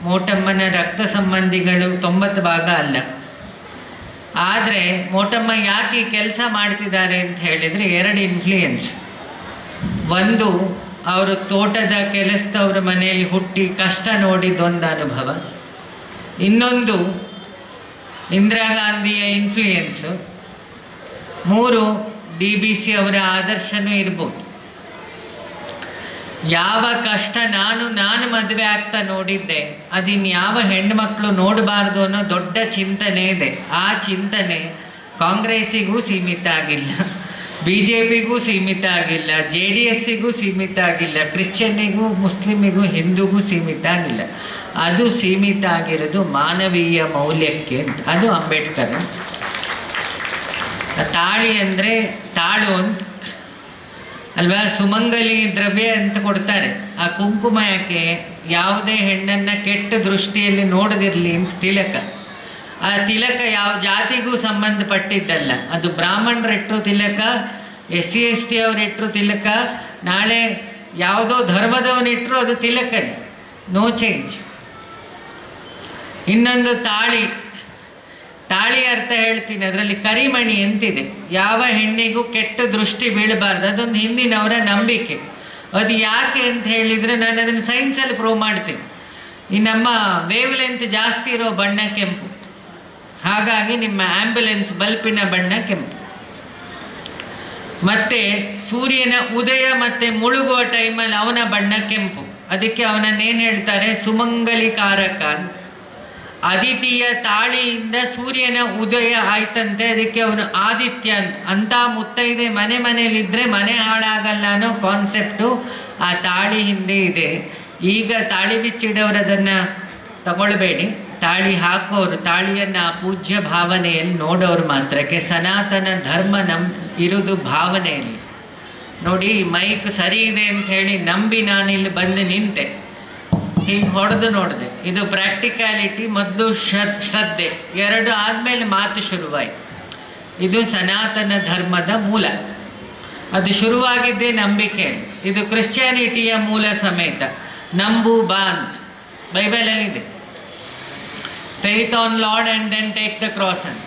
ಮೋಟಮ್ಮನ ರಕ್ತ ಸಂಬಂಧಿಗಳು 90 ಭಾಗ ಅಲ್ಲ. ಆದರೆ ಮೋಟಮ್ಮ ಯಾಕೆ ಈ ಕೆಲಸ ಮಾಡ್ತಿದ್ದಾರೆ ಅಂತ ಹೇಳಿದರೆ 2 ಇನ್ಫ್ಲೂಯೆನ್ಸ್. ಒಂದು, ಅವರು ತೋಟದ ಕೆಲಸದವ್ರ ಮನೆಯಲ್ಲಿ ಹುಟ್ಟಿ ಕಷ್ಟ ನೋಡಿದ್ದೊಂದು ಅನುಭವ. ಇನ್ನೊಂದು, ಇಂದಿರಾ ಗಾಂಧಿಯ ಇನ್ಫ್ಲೂಯೆನ್ಸು. 3, DBC ಅವರ ಆದರ್ಶನೂ ಇರ್ಬೋದು. ಯಾವ ಕಷ್ಟ ನಾನು ಮದುವೆ ಆಗ್ತಾ ನೋಡಿದ್ದೆ ಅದಿನ್ಯಾವ ಹೆಣ್ಮಕ್ಳು ನೋಡಬಾರ್ದು ಅನ್ನೋ ದೊಡ್ಡ ಚಿಂತನೆ ಇದೆ. ಆ ಚಿಂತನೆ ಕಾಂಗ್ರೆಸ್ಸಿಗೂ ಸೀಮಿತ ಆಗಿಲ್ಲ, BJPಗೂ ಸೀಮಿತ ಆಗಿಲ್ಲ, JDSಗೂ ಸೀಮಿತ ಆಗಿಲ್ಲ, ಕ್ರಿಶ್ಚಿಯನ್ನಿಗೂ ಮುಸ್ಲಿಮಿಗೂ ಹಿಂದೂಗೂ ಸೀಮಿತ ಆಗಿಲ್ಲ. ಅದು ಸೀಮಿತ ಆಗಿರೋದು ಮಾನವೀಯ ಮೌಲ್ಯಕ್ಕೆ ಅಂತ. ಅದು ಅಂಬೇಡ್ಕರ್. ತಾಳಿ ಅಂದರೆ ತಾಳು ಅಂತ ಅಲ್ವಾ, ಸುಮಂಗಲಿ ದ್ರವ್ಯ ಅಂತ ಕೊಡ್ತಾರೆ. ಆ ಕುಂಕುಮ ಯಾಕೆ? ಯಾವುದೇ ಹೆಣ್ಣನ್ನು ಕೆಟ್ಟ ದೃಷ್ಟಿಯಲ್ಲಿ ನೋಡದಿರಲಿ ಅಂತ ತಿಲಕ. ಆ ತಿಲಕ ಯಾವ ಜಾತಿಗೂ ಸಂಬಂಧಪಟ್ಟಿದ್ದಲ್ಲ. ಅದು ಬ್ರಾಹ್ಮಣರಿಟ್ಟರು ತಿಲಕ, SC ST ಅವರಿಟ್ಟರು ತಿಲಕ, ನಾಳೆ ಯಾವುದೋ ಧರ್ಮದವನಿಟ್ಟರು ಅದು ತಿಲಕನೇ, ನೋ ಚೇಂಜ್. ಇನ್ನೊಂದು ತಾಳಿ ಅರ್ಥ ಹೇಳ್ತೀನಿ. ಅದರಲ್ಲಿ ಕರಿಮಣಿ ಅಂತಿದೆ. ಯಾವ ಹೆಣ್ಣಿಗೂ ಕೆಟ್ಟ ದೃಷ್ಟಿ ಬೀಳಬಾರ್ದು, ಅದೊಂದು ಹಿಂದಿನವರ ನಂಬಿಕೆ. ಅದು ಯಾಕೆ ಅಂತ ಹೇಳಿದರೆ ನಾನು ಅದನ್ನು ಸೈನ್ಸಲ್ಲಿ ಪ್ರೂವ್ ಮಾಡ್ತೀನಿ. ಈ ನಮ್ಮ ವೇವ್ ಲೆಂತ್ ಜಾಸ್ತಿ ಇರೋ ಬಣ್ಣ ಕೆಂಪು, ಹಾಗಾಗಿ ನಿಮ್ಮ ಆ್ಯಂಬುಲೆನ್ಸ್ ಬಲ್ಪಿನ ಬಣ್ಣ ಕೆಂಪು. ಮತ್ತು ಸೂರ್ಯನ ಉದಯ ಮತ್ತು ಮುಳುಗುವ ಟೈಮಲ್ಲಿ ಅವನ ಬಣ್ಣ ಕೆಂಪು. ಅದಕ್ಕೆ ಅವನನ್ನೇನು ಹೇಳ್ತಾರೆ? ಸುಮಂಗಲಿಕಾರಕ ಅಂತ. ಆದಿತ್ಯ ತಾಳಿಯಿಂದ ಸೂರ್ಯನ ಉದಯ ಆಯ್ತಂತೆ, ಅದಕ್ಕೆ ಅವನು ಆದಿತ್ಯ ಅಂತ. ಮುತ್ತೈದೆ ಮನೆಯಲ್ಲಿದ್ದರೆ ಮನೆ ಹಾಳಾಗಲ್ಲ ಅನ್ನೋ ಕಾನ್ಸೆಪ್ಟು ಆ ತಾಳಿ ಹಿಂದೆ ಇದೆ. ಈಗ ತಾಳಿ ಬಿಚ್ಚಿಡೋರು ಅದನ್ನು ತಗೊಳ್ಬೇಡಿ. ತಾಳಿ ಹಾಕೋರು ತಾಳಿಯನ್ನು ಆ ಪೂಜ್ಯ ಭಾವನೆಯಲ್ಲಿ ನೋಡೋರು ಮಾತ್ರಕ್ಕೆ. ಸನಾತನ ಧರ್ಮ ಇರೋದು ಭಾವನೆಯಲ್ಲಿ. ನೋಡಿ, ಮೈಕ್ ಸರಿ ಇದೆ ಅಂತ ಹೇಳಿ ನಂಬಿ ನಾನಿಲ್ಲಿ ಬಂದು ನಿಂತೆ, ಹೀಗೆ ಹೊಡೆದು ನೋಡಿದೆ. ಇದು ಪ್ರಾಕ್ಟಿಕ್ಯಾಲಿಟಿ. ಮೊದಲು ಶ್ರದ್ಧೆ, 2 ಆದಮೇಲೆ ಮಾತು ಶುರುವಾಯಿತು. ಇದು ಸನಾತನ ಧರ್ಮದ ಮೂಲ. ಅದು ಶುರುವಾಗಿದ್ದೇ ನಂಬಿಕೆ. ಇದು ಕ್ರಿಶ್ಚಿಯಾನಿಟಿಯ ಮೂಲ ಸಮೇತ. ನಂಬು ಬಾ ಅಂತ ಬೈಬಲಲ್ಲಿದೆ. Faith on Lord and then take the cross ಅಂತ.